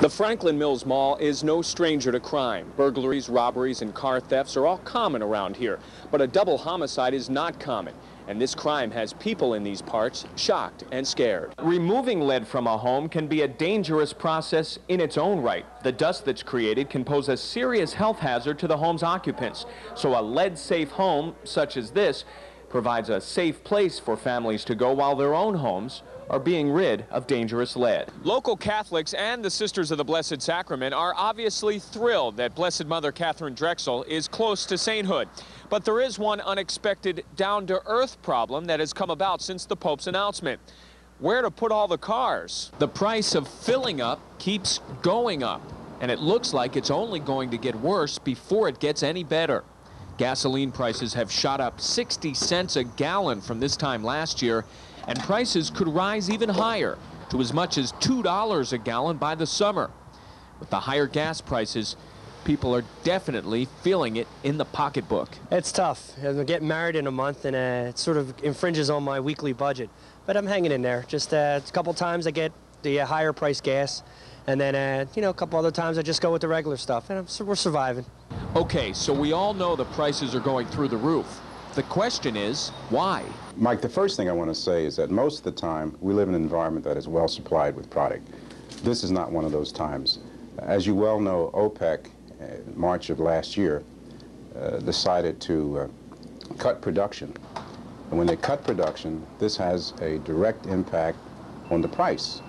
The Franklin Mills Mall is no stranger to crime. Burglaries, robberies, and car thefts are all common around here. But a double homicide is not common. And this crime has people in these parts shocked and scared. Removing lead from a home can be a dangerous process in its own right. The dust that's created can pose a serious health hazard to the home's occupants. So a lead-safe home, such as this, provides a safe place for families to go while their own homes are being rid of dangerous lead. Local Catholics and the Sisters of the Blessed Sacrament are obviously thrilled that Blessed Mother Catherine Drexel is close to sainthood. But there is one unexpected down-to-earth problem that has come about since the Pope's announcement. Where to put all the cars? The price of filling up keeps going up, and it looks like it's only going to get worse before it gets any better. Gasoline prices have shot up 60 cents a gallon from this time last year, and prices could rise even higher to as much as $2 a gallon by the summer. With the higher gas prices, people are definitely feeling it in the pocketbook. It's tough. I'm getting married in a month, and it sort of infringes on my weekly budget. But I'm hanging in there. Just a couple times I get the higher price gas, and then you know, a couple other times I just go with the regular stuff, and we're surviving. Okay, so we all know the prices are going through the roof. The question is, why? Mike, the first thing I want to say is that most of the time we live in an environment that is well supplied with product. This is not one of those times. As you well know, OPEC, in March of last year, decided to cut production. And when they cut production, this has a direct impact on the price.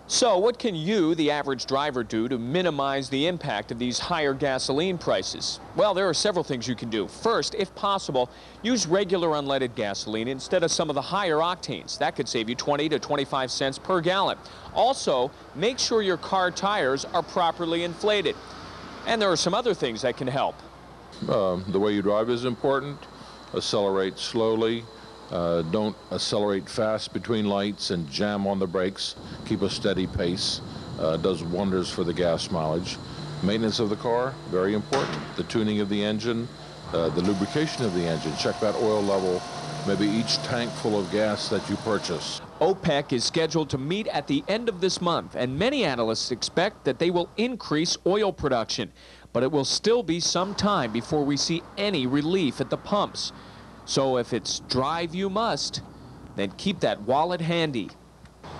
So what can you, the average driver, do to minimize the impact of these higher gasoline prices? Well, there are several things you can do. First, if possible, use regular unleaded gasoline instead of some of the higher octanes. That could save you 20 to 25 cents per gallon. Also, make sure your car tires are properly inflated. And there are some other things that can help. The way you drive is important. Accelerate slowly. Don't accelerate fast between lights and jam on the brakes. Keep a steady pace. Does wonders for the gas mileage. Maintenance of the car, very important. The tuning of the engine, the lubrication of the engine. Check that oil level, maybe each tank full of gas that you purchase. OPEC is scheduled to meet at the end of this month, and many analysts expect that they will increase oil production. But it will still be some time before we see any relief at the pumps. So if it's drive you must, then keep that wallet handy.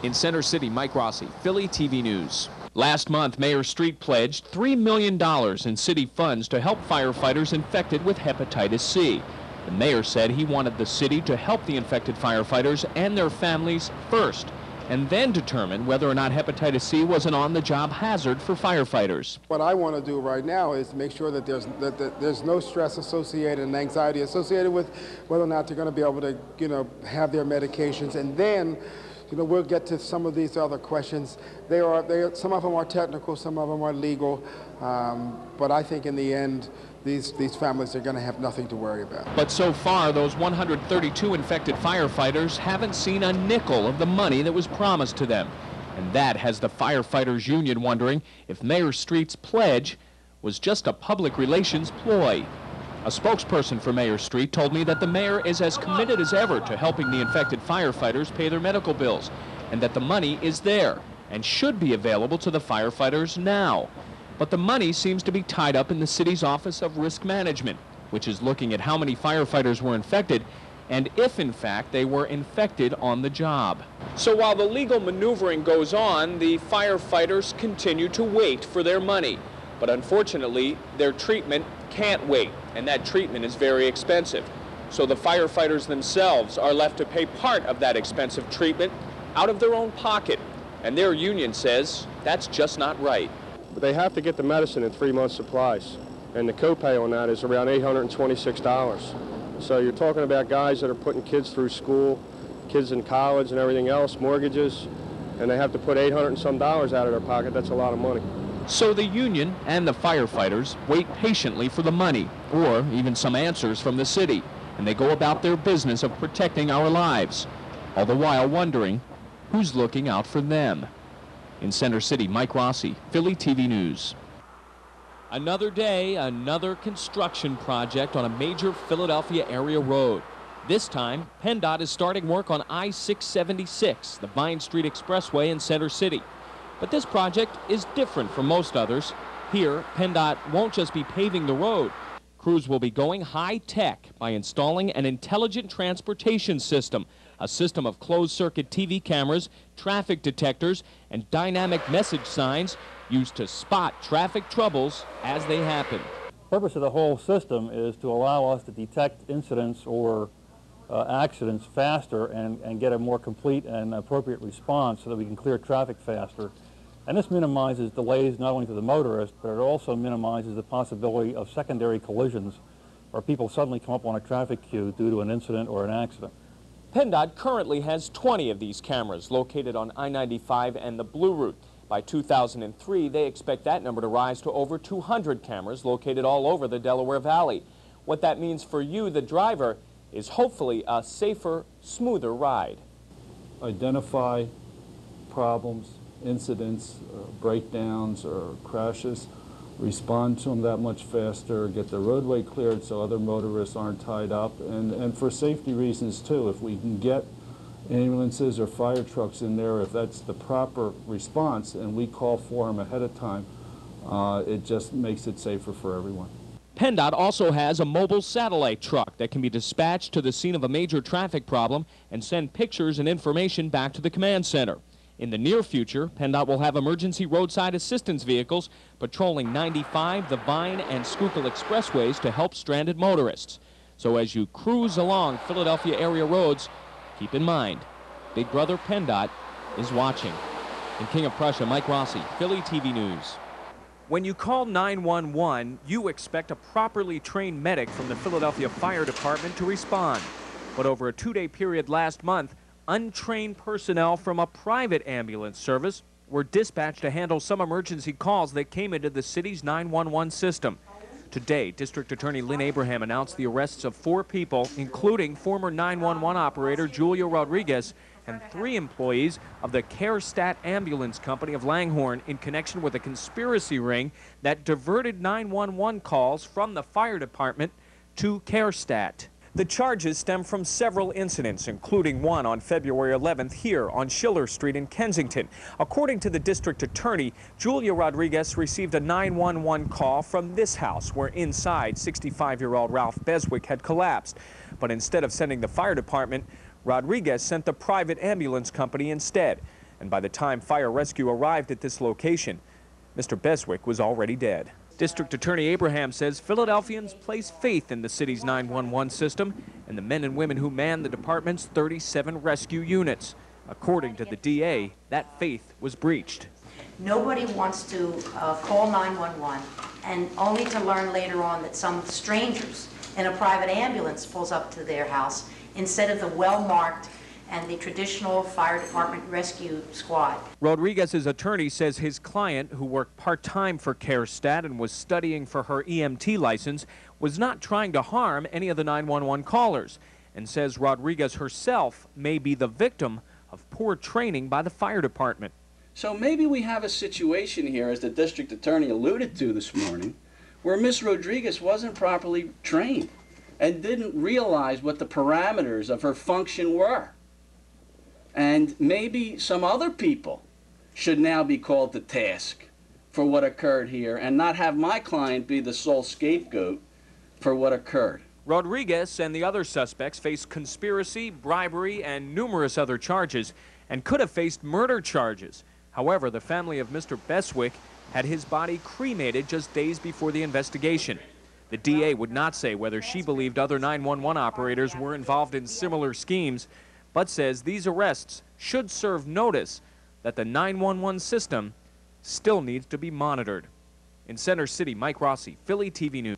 In Center City, Mike Rossi, Philly TV News. Last month, Mayor Street pledged $3 million in city funds to help firefighters infected with hepatitis C. The mayor said he wanted the city to help the infected firefighters and their families first, and then determine whether or not hepatitis C was an on-the-job hazard for firefighters. What I want to do right now is make sure that there's no stress associated and anxiety associated with whether or not they're going to be able to, you know, have their medications, and then, you know, we'll get to some of these other questions. Some of them are technical, some of them are legal, but I think in the end, these families are going to have nothing to worry about. But so far, those 132 infected firefighters haven't seen a nickel of the money that was promised to them. And that has the firefighters union wondering if Mayor Street's pledge was just a public relations ploy. A spokesperson for Mayor Street told me that the mayor is as committed as ever to helping the infected firefighters pay their medical bills, and that the money is there and should be available to the firefighters now. But the money seems to be tied up in the city's Office of Risk Management, which is looking at how many firefighters were infected and if, in fact, they were infected on the job. So while the legal maneuvering goes on, the firefighters continue to wait for their money. But unfortunately, their treatment can't wait, and that treatment is very expensive. So the firefighters themselves are left to pay part of that expensive treatment out of their own pocket. And their union says that's just not right. But they have to get the medicine in 3 months' supplies, and the copay on that is around $826. So you're talking about guys that are putting kids through school, kids in college and everything else, mortgages, and they have to put $800 and some out of their pocket. That's a lot of money. So the union and the firefighters wait patiently for the money, or even some answers from the city, and they go about their business of protecting our lives, all the while wondering who's looking out for them. In Center City, Mike Rossi, Philly TV News. Another day, another construction project on a major Philadelphia area road. This time, PennDOT is starting work on I-676, the Vine Street Expressway in Center City. But this project is different from most others. Here, PennDOT won't just be paving the road. Crews will be going high-tech by installing an intelligent transportation system, a system of closed-circuit TV cameras, traffic detectors, and dynamic message signs used to spot traffic troubles as they happen. The purpose of the whole system is to allow us to detect incidents or accidents faster and get a more complete and appropriate response so that we can clear traffic faster. And this minimizes delays not only to the motorist, but it also minimizes the possibility of secondary collisions where people suddenly come up on a traffic queue due to an incident or an accident. PennDOT currently has 20 of these cameras located on I-95 and the Blue Route. By 2003, they expect that number to rise to over 200 cameras located all over the Delaware Valley. What that means for you, the driver, is hopefully a safer, smoother ride. Identify problems, incidents, breakdowns, or crashes, respond to them that much faster, get the roadway cleared so other motorists aren't tied up, and for safety reasons too. If we can get ambulances or fire trucks in there, if that's the proper response and we call for them ahead of time, it just makes it safer for everyone. PennDOT also has a mobile satellite truck that can be dispatched to the scene of a major traffic problem and send pictures and information back to the command center. In the near future, PennDOT will have emergency roadside assistance vehicles patrolling 95, the Vine, and Schuylkill expressways to help stranded motorists. So as you cruise along Philadelphia area roads, keep in mind, Big Brother PennDOT is watching. In King of Prussia, Mike Rossi, Philly TV News. When you call 911, you expect a properly trained medic from the Philadelphia Fire Department to respond. But over a 2-day period last month, untrained personnel from a private ambulance service were dispatched to handle some emergency calls that came into the city's 911 system. Today, District Attorney Lynn Abraham announced the arrests of 4 people, including former 911 operator Julia Rodriguez and 3 employees of the CareStat Ambulance Company of Langhorne in connection with a conspiracy ring that diverted 911 calls from the fire department to CareStat. The charges stem from several incidents, including one on February 11th here on Schiller Street in Kensington. According to the district attorney, Julia Rodriguez received a 911 call from this house where inside 65-year-old Ralph Beswick had collapsed. But instead of sending the fire department, Rodriguez sent the private ambulance company instead. And by the time fire rescue arrived at this location, Mr. Beswick was already dead. District Attorney Abraham says Philadelphians place faith in the city's 911 system and the men and women who man the department's 37 rescue units. According to the DA, that faith was breached. Nobody wants to call 911 and only to learn later on that some strangers in a private ambulance pulls up to their house instead of the well-marked and the traditional fire department rescue squad. Rodriguez's attorney says his client, who worked part-time for CareStat and was studying for her EMT license, was not trying to harm any of the 911 callers, and says Rodriguez herself may be the victim of poor training by the fire department. So maybe we have a situation here, as the district attorney alluded to this morning, where Ms. Rodriguez wasn't properly trained and didn't realize what the parameters of her function were. And maybe some other people should now be called to task for what occurred here and not have my client be the sole scapegoat for what occurred. Rodriguez and the other suspects face conspiracy, bribery, and numerous other charges and could have faced murder charges. However, the family of Mr. Beswick had his body cremated just days before the investigation. The DA would not say whether she believed other 911 operators were involved in similar schemes, but says these arrests should serve notice that the 911 system still needs to be monitored. In Center City, Mike Rossi, Philly TV News.